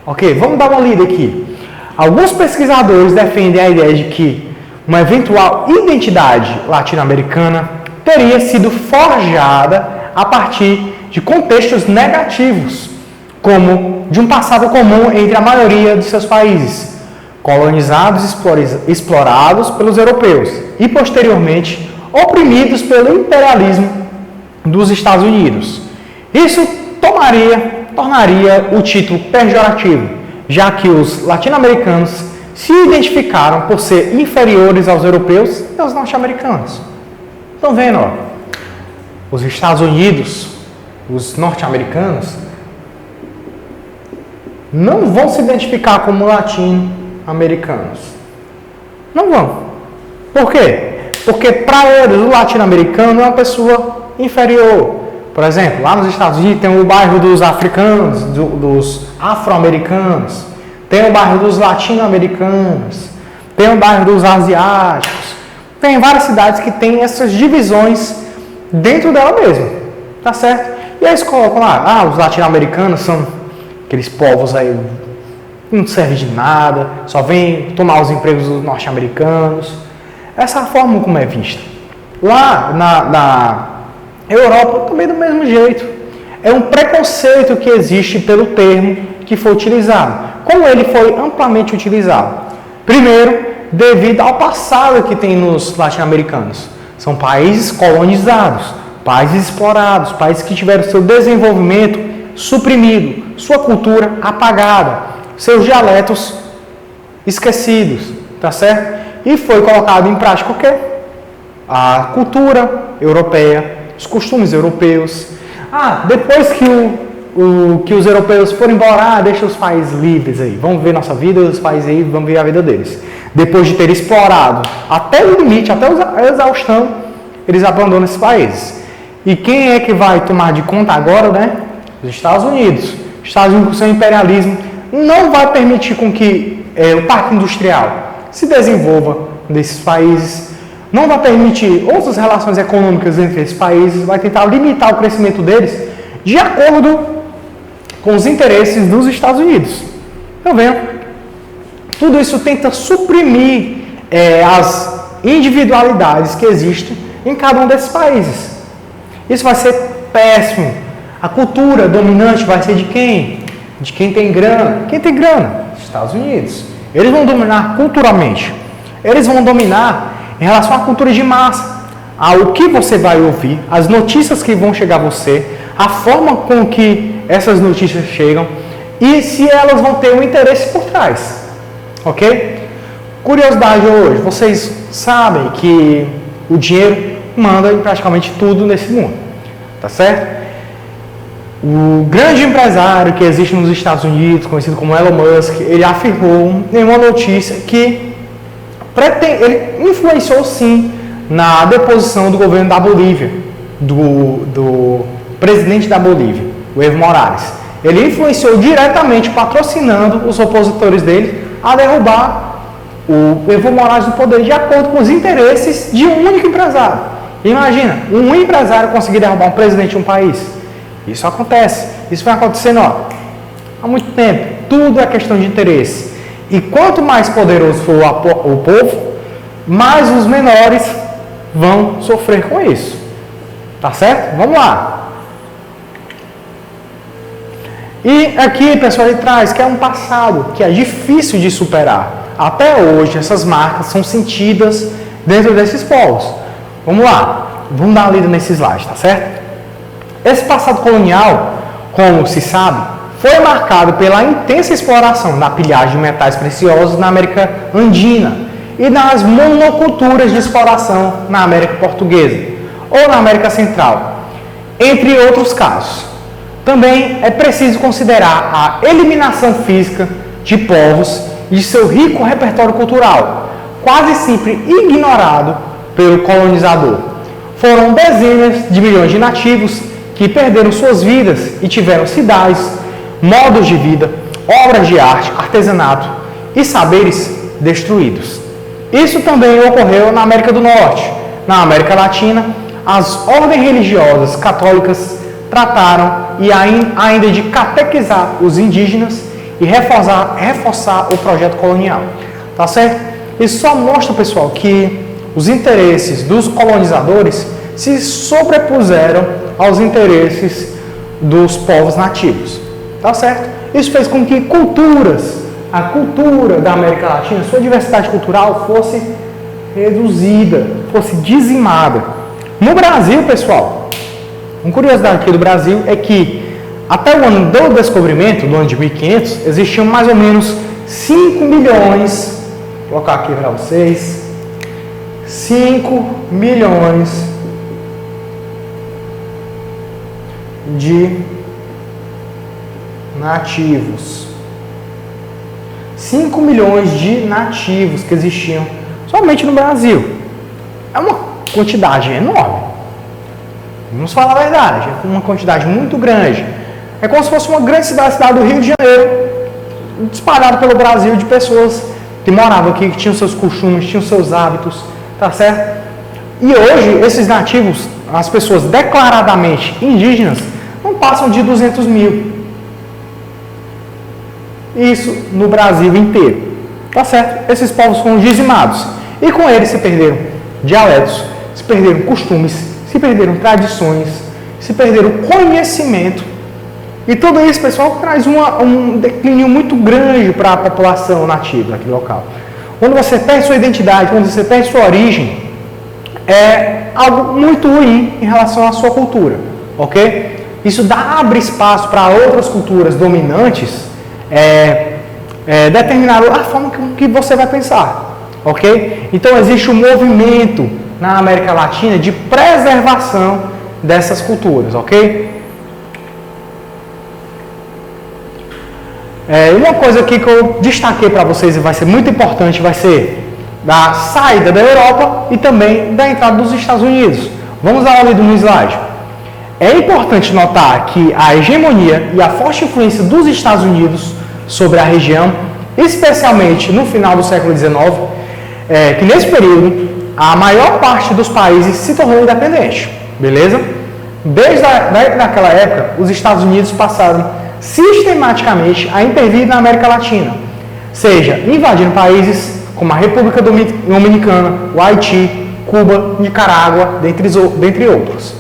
Ok, vamos dar uma lida aqui. Alguns pesquisadores defendem a ideia de que uma eventual identidade latino-americana teria sido forjada a partir de contextos negativos, como de um passado comum entre a maioria dos seus países, colonizados e explorados pelos europeus e, posteriormente, oprimidos pelo imperialismo dos Estados Unidos. Isso tornaria o título pejorativo, já que os latino-americanos se identificaram por ser inferiores aos europeus e aos norte-americanos. Estão vendo, ó? Os Estados Unidos, os norte-americanos, não vão se identificar como latino-americanos. Não vão. Por quê? Porque para eles o latino-americano é uma pessoa inferior. Por exemplo, lá nos Estados Unidos tem o bairro dos africanos, dos afro-americanos, tem o bairro dos latino-americanos, tem o bairro dos asiáticos. Tem várias cidades que têm essas divisões dentro dela mesma. Tá certo? E aí eles colocam lá, os latino-americanos são aqueles povos aí não servem de nada, só vêm tomar os empregos dos norte-americanos. Essa é a forma como é vista. Lá na Europa também do mesmo jeito. É um preconceito que existe pelo termo que foi utilizado. Como ele foi amplamente utilizado? Primeiro, devido ao passado que tem nos latino-americanos. São países colonizados, países explorados, países que tiveram seu desenvolvimento suprimido, sua cultura apagada, seus dialetos esquecidos, tá certo? E foi colocado em prática o quê? A cultura europeia, os costumes europeus. Depois que os europeus foram embora, deixa os países livres aí, vamos ver nossa vida, os países aí, vamos ver a vida deles. Depois de ter explorado até o limite, até a exaustão, eles abandonam esses países. E quem é que vai tomar de conta agora, né? Os Estados Unidos. Os Estados Unidos, com seu imperialismo, não vai permitir com que o parque industrial se desenvolva nesses países, não vai permitir outras relações econômicas entre esses países, vai tentar limitar o crescimento deles de acordo com os interesses dos Estados Unidos. Estão vendo? Tudo isso tenta suprimir as individualidades que existem em cada um desses países. Isso vai ser péssimo. A cultura dominante vai ser de quem? De quem tem grana. Quem tem grana? Estados Unidos. Eles vão dominar culturalmente. Eles vão dominar em relação à cultura de massa, ao que você vai ouvir, as notícias que vão chegar a você, a forma com que essas notícias chegam e se elas vão ter um interesse por trás. Ok? Curiosidade hoje, vocês sabem que o dinheiro manda em praticamente tudo nesse mundo. Tá certo? O grande empresário que existe nos Estados Unidos, conhecido como Elon Musk, ele afirmou em uma notícia que ele influenciou sim na deposição do governo da Bolívia, do presidente da Bolívia, o Evo Morales. Ele influenciou diretamente, patrocinando os opositores dele a derrubar o Evo Morales do poder de acordo com os interesses de um único empresário. Imagina, um empresário conseguir derrubar um presidente de um país. Isso acontece. Isso vem acontecendo há muito tempo. Tudo é questão de interesse. E quanto mais poderoso for o povo, mais os menores vão sofrer com isso. Tá certo? Vamos lá. E aqui, pessoal, ele traz que é um passado que é difícil de superar. Até hoje, essas marcas são sentidas dentro desses povos. Vamos lá, vamos dar uma lida nesse slide, tá certo? Esse passado colonial, como se sabe, foi marcado pela intensa exploração na pilhagem de metais preciosos na América Andina e nas monoculturas de exploração na América Portuguesa ou na América Central, entre outros casos. Também é preciso considerar a eliminação física de povos e de seu rico repertório cultural, quase sempre ignorado pelo colonizador. Foram dezenas de milhões de nativos que perderam suas vidas e tiveram cidades, modos de vida, obras de arte, artesanato e saberes destruídos. Isso também ocorreu na América do Norte. Na América Latina, as ordens religiosas católicas trataram e ainda de catequizar os indígenas e reforçar o projeto colonial. Tá certo? Isso só mostra, pessoal, que os interesses dos colonizadores se sobrepuseram aos interesses dos povos nativos. Tá certo? Isso fez com que a cultura da América Latina, sua diversidade cultural fosse reduzida, fosse dizimada. No Brasil, pessoal, uma curiosidade aqui do Brasil é que até o ano do descobrimento, do ano de 1500, existiam mais ou menos 5 milhões, vou colocar aqui para vocês, 5 milhões de nativos. 5 milhões de nativos que existiam somente no Brasil. É uma quantidade enorme. Vamos falar a verdade, é uma quantidade muito grande. É como se fosse uma grande cidade do Rio de Janeiro, espalhada pelo Brasil, de pessoas que moravam aqui, que tinham seus costumes, tinham seus hábitos, tá certo? E hoje, esses nativos, as pessoas declaradamente indígenas, não passam de 200 mil. Isso no Brasil inteiro, tá certo? Esses povos foram dizimados e com eles se perderam dialetos, se perderam costumes, se perderam tradições, se perderam conhecimento. E tudo isso, pessoal, traz um declínio muito grande para a população nativa daquele local. Quando você perde sua identidade, quando você perde sua origem, é algo muito ruim em relação à sua cultura, ok? Isso abre espaço para outras culturas dominantes determinar a forma que você vai pensar, ok? Então existe um movimento na América Latina de preservação dessas culturas, ok? Uma coisa aqui que eu destaquei para vocês e vai ser muito importante, vai ser da saída da Europa e também da entrada dos Estados Unidos. Vamos dar uma olhada no slide. É importante notar que a hegemonia e a forte influência dos Estados Unidos sobre a região, especialmente no final do século XIX, que nesse período a maior parte dos países se tornou independente, beleza? Desde naquela época, os Estados Unidos passaram sistematicamente a intervir na América Latina, seja invadindo países como a República Dominicana, o Haiti, Cuba, Nicarágua, dentre outros,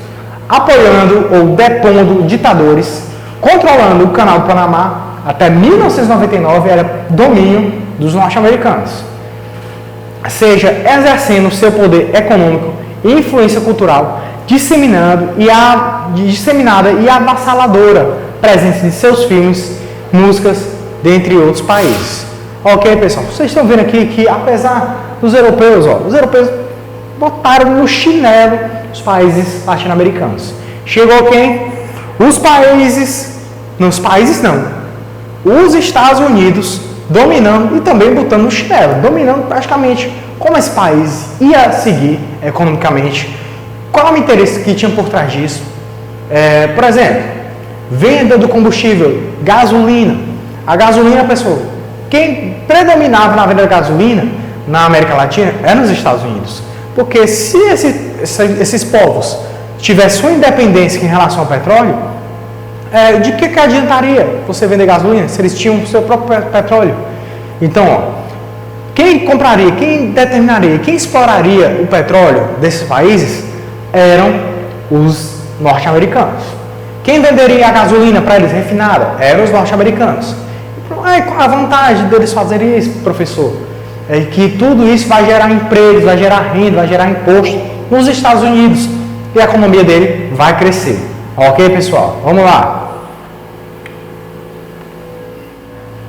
apoiando ou depondo ditadores, controlando o Canal do Panamá. Até 1999 era domínio dos norte-americanos, seja exercendo seu poder econômico e influência cultural, disseminada e avassaladora presença de seus filmes, músicas, dentre outros países. Ok, pessoal? Vocês estão vendo aqui que, apesar dos europeus, os europeus botaram no chinelo os países latino-americanos. Chegou quem? Os Estados Unidos dominando e também botando no chinelo, dominando praticamente como esse país ia seguir economicamente, qual o interesse que tinha por trás disso. Por exemplo, venda do combustível, gasolina. A gasolina, pessoal, quem predominava na venda da gasolina na América Latina eram os Estados Unidos. Porque se esses povos tivessem sua independência em relação ao petróleo, de que adiantaria você vender gasolina se eles tinham seu próprio petróleo? Então, quem compraria, quem determinaria, quem exploraria o petróleo desses países eram os norte-americanos. Quem venderia a gasolina para eles refinada eram os norte-americanos. Qual a vantagem deles fazerem isso, professor? é que tudo isso vai gerar empregos, vai gerar renda, vai gerar imposto nos Estados Unidos e a economia dele vai crescer. Ok, pessoal? Vamos lá.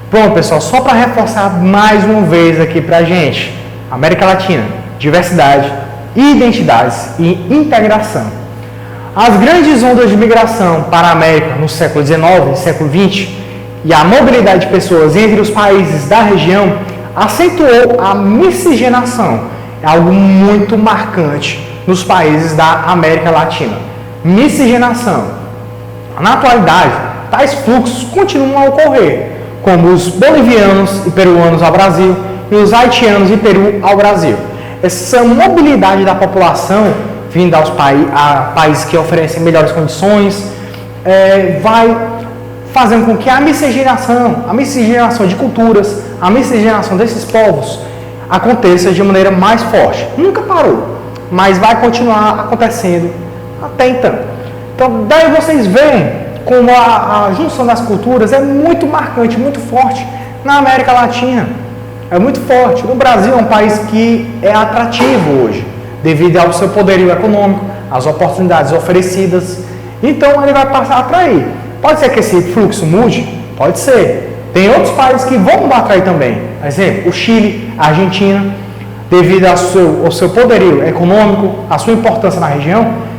Pronto, pessoal, só para reforçar mais uma vez aqui para a gente. América Latina, diversidade, identidades e integração. As grandes ondas de migração para a América no século XIX e século XX e a mobilidade de pessoas entre os países da região acentuou a miscigenação, algo muito marcante nos países da América Latina. Miscigenação. Na atualidade, tais fluxos continuam a ocorrer, como os bolivianos e peruanos ao Brasil e os haitianos e Peru ao Brasil. Essa mobilidade da população vindo aos países que oferecem melhores condições vai fazendo com que a miscigenação de culturas, a miscigenação desses povos aconteça de maneira mais forte. Nunca parou, mas vai continuar acontecendo até então. Então, daí vocês veem como a junção das culturas é muito marcante, muito forte na América Latina. É muito forte. O Brasil é um país que é atrativo hoje, devido ao seu poderio econômico, às oportunidades oferecidas. Então, ele vai passar a atrair. Pode ser que esse fluxo mude? Pode ser. Tem outros países que vão atrair também. Por exemplo, o Chile, a Argentina, devido ao seu poderio econômico, à sua importância na região,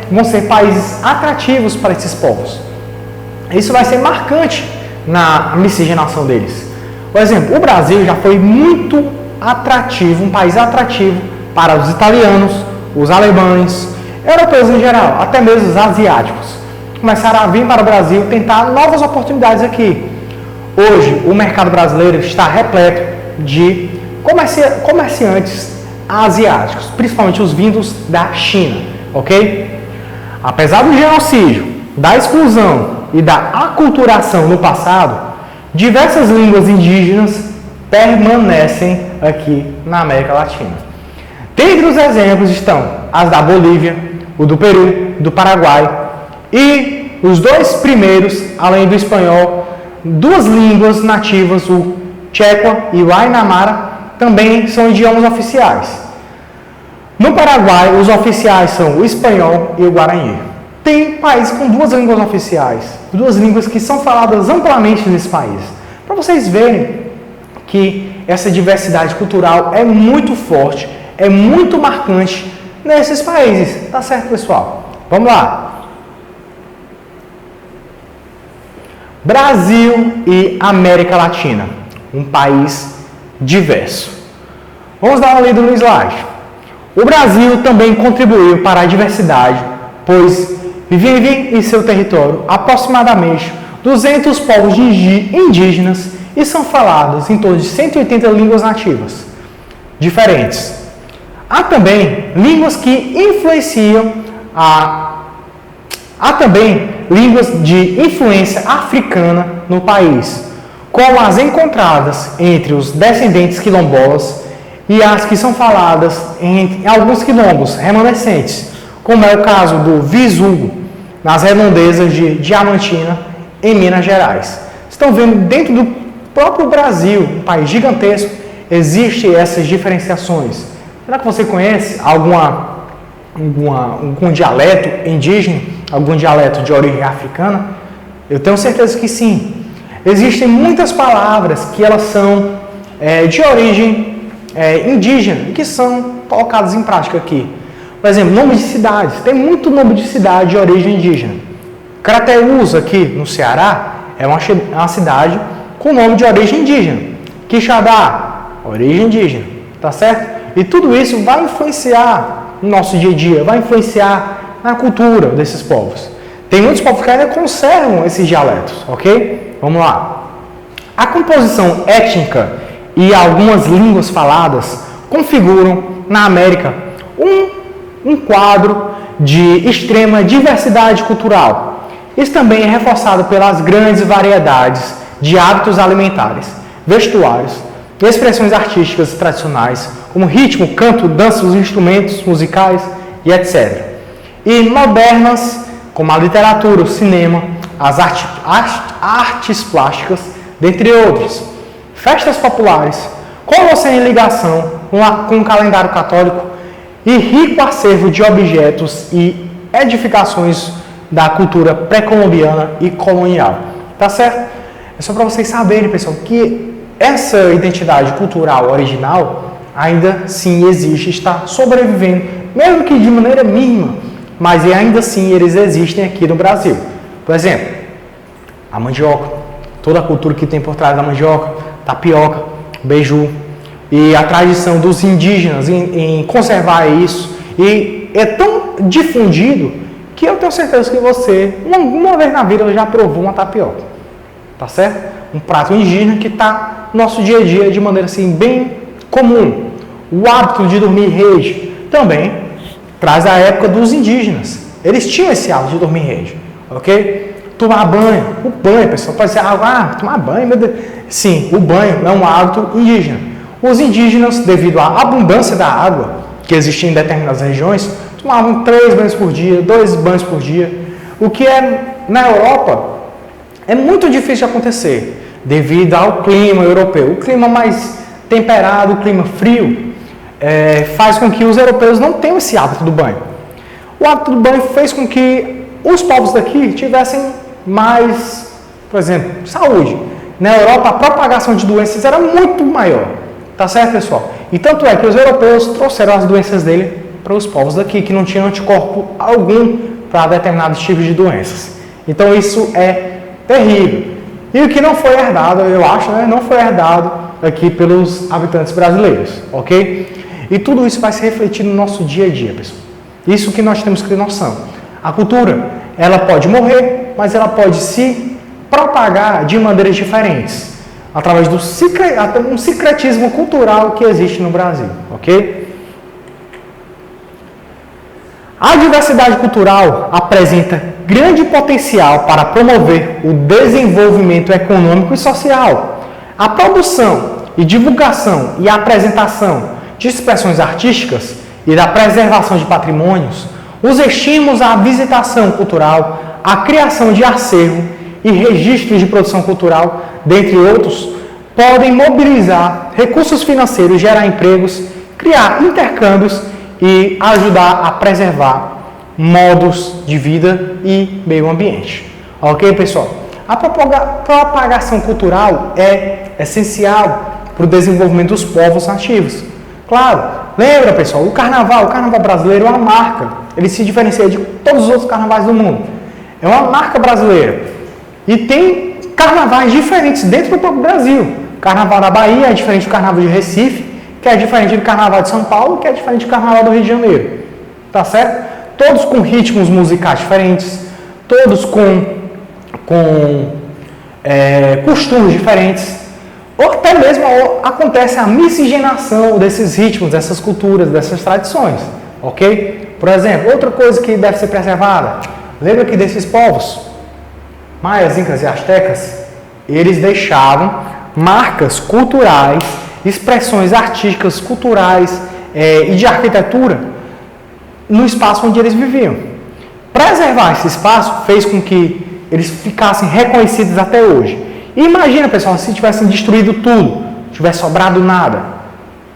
vão ser países atrativos para esses povos. Isso vai ser marcante na miscigenação deles. Por exemplo, o Brasil já foi muito atrativo, um país atrativo para os italianos, os alemães, europeus em geral, até mesmo os asiáticos. Começaram a vir para o Brasil tentar novas oportunidades aqui. Hoje, o mercado brasileiro está repleto de comerciantes asiáticos, principalmente os vindos da China, ok? Apesar do genocídio, da exclusão e da aculturação no passado, diversas línguas indígenas permanecem aqui na América Latina. Dentre os exemplos estão as da Bolívia, o do Peru, do Paraguai e os dois primeiros, além do espanhol, duas línguas nativas, o tcheco e o aymara, também são idiomas oficiais. No Paraguai, os oficiais são o espanhol e o guarani. Tem países com duas línguas oficiais, duas línguas que são faladas amplamente nesse país. Para vocês verem que essa diversidade cultural é muito forte, é muito marcante nesses países. Tá certo, pessoal? Vamos lá. Brasil e América Latina, um país diverso. Vamos dar uma lida no slide. O Brasil também contribuiu para a diversidade, pois vivem em seu território aproximadamente 200 povos indígenas e são falados em torno de 180 línguas nativas diferentes. Há também línguas que influenciam Há também línguas de influência africana no país, como as encontradas entre os descendentes quilombolas e as que são faladas em alguns quilombos remanescentes, como é o caso do Vizugo, nas redondezas de Diamantina, em Minas Gerais. Estão vendo, dentro do próprio Brasil, um país gigantesco, existem essas diferenciações. Será que você conhece algum dialeto indígena, algum dialeto de origem africana? Eu tenho certeza que sim. Existem muitas palavras que elas são de origem indígena e que são colocadas em prática aqui. Por exemplo, nome de cidades. Tem muito nome de cidade de origem indígena. Crateús, aqui no Ceará, é uma cidade com nome de origem indígena. Quixadá, origem indígena. Tá certo? E tudo isso vai influenciar no nosso dia a dia, vai influenciar na cultura desses povos. Tem muitos povos que ainda conservam esses dialetos, ok? Vamos lá. A composição étnica e algumas línguas faladas configuram na América um quadro de extrema diversidade cultural. Isso também é reforçado pelas grandes variedades de hábitos alimentares, vestuários, expressões artísticas tradicionais, como ritmo, canto, dança, os instrumentos musicais e etc. E modernas, como a literatura, o cinema, as artes plásticas, dentre outros. Festas populares, com você em ligação com o calendário católico e rico acervo de objetos e edificações da cultura pré-colombiana e colonial. Tá certo? É só para vocês saberem, pessoal, que essa identidade cultural original ainda sim existe, está sobrevivendo, mesmo que de maneira mínima, mas ainda assim eles existem aqui no Brasil. Por exemplo, a mandioca, toda a cultura que tem por trás da mandioca, tapioca, beiju, e a tradição dos indígenas em conservar isso, e é tão difundido que eu tenho certeza que você, uma vez na vida, já provou uma tapioca, tá certo? Um prato indígena que está no nosso dia a dia de maneira assim bem comum. O hábito de dormir em rede também traz a época dos indígenas. Eles tinham esse hábito de dormir em rede, ok? Tomar banho, o banho, pessoal, pode ser tomar banho, meu Deus. Sim, o banho é um hábito indígena. Os indígenas, devido à abundância da água que existia em determinadas regiões, tomavam 3 banhos por dia, 2 banhos por dia, o que na Europa é muito difícil de acontecer, devido ao clima europeu. O clima mais temperado, o clima frio, faz com que os europeus não tenham esse hábito do banho. O hábito do banho fez com que os povos daqui tivessem mais, por exemplo, saúde. Na Europa, a propagação de doenças era muito maior. Tá certo, pessoal? E tanto é que os europeus trouxeram as doenças dele para os povos daqui, que não tinham anticorpo algum para determinados tipos de doenças. Então, isso é terrível. E o que não foi herdado, eu acho, né? Não foi herdado aqui pelos habitantes brasileiros, ok? E tudo isso vai se refletir no nosso dia a dia, pessoal. Isso que nós temos que ter noção. A cultura, ela pode morrer, mas ela pode se propagar de maneiras diferentes, através do um secretismo cultural que existe no Brasil, ok? A diversidade cultural apresenta grande potencial para promover o desenvolvimento econômico e social. A produção e divulgação e apresentação de expressões artísticas e da preservação de patrimônios, os estímulos à visitação cultural, à criação de acervo e registros de produção cultural, dentre outros, podem mobilizar recursos financeiros, gerar empregos, criar intercâmbios e ajudar a preservar modos de vida e meio ambiente. Ok, pessoal? A propagação cultural é essencial para o desenvolvimento dos povos nativos. Claro, lembra, pessoal, o carnaval brasileiro é uma marca. Ele se diferencia de todos os outros carnavais do mundo. É uma marca brasileira. E tem carnavais diferentes dentro do próprio Brasil. O carnaval da Bahia é diferente do carnaval de Recife, que é diferente do carnaval de São Paulo, que é diferente do carnaval do Rio de Janeiro. Tá certo? Todos com ritmos musicais diferentes, todos com costumes diferentes. Ou até mesmo acontece a miscigenação desses ritmos, dessas culturas, dessas tradições. Ok? Por exemplo, outra coisa que deve ser preservada. Lembra que desses povos, maias, incas e astecas, eles deixavam marcas culturais, expressões artísticas, culturais e de arquitetura no espaço onde eles viviam. Preservar esse espaço fez com que eles ficassem reconhecidos até hoje. E imagina, pessoal, se tivessem destruído tudo, tivesse sobrado nada.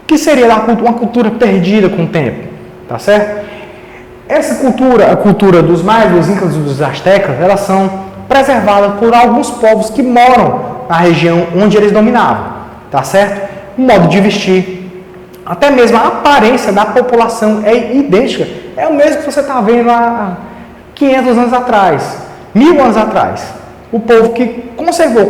O que seria uma cultura perdida com o tempo? Tá certo? Essa cultura, a cultura dos maias, dos incas e dos astecas, elas são preservadas por alguns povos que moram na região onde eles dominavam. Tá certo? O modo de vestir, até mesmo a aparência da população é idêntica. É o mesmo que você está vendo há 500 anos atrás, 1000 anos atrás. O povo que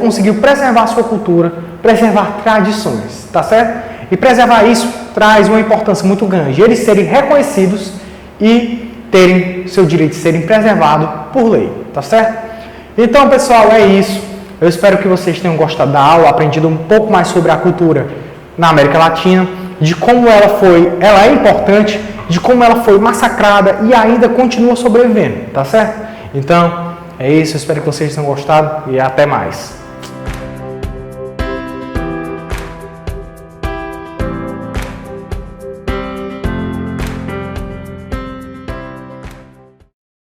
conseguiu preservar a sua cultura, preservar tradições, tá certo? E preservar isso traz uma importância muito grande. Eles serem reconhecidos e terem seu direito de serem preservados por lei, tá certo? Então, pessoal, é isso. Eu espero que vocês tenham gostado da aula, aprendido um pouco mais sobre a cultura na América Latina, de como ela é importante, de como ela foi massacrada e ainda continua sobrevivendo, tá certo? Então, é isso, eu espero que vocês tenham gostado e até mais.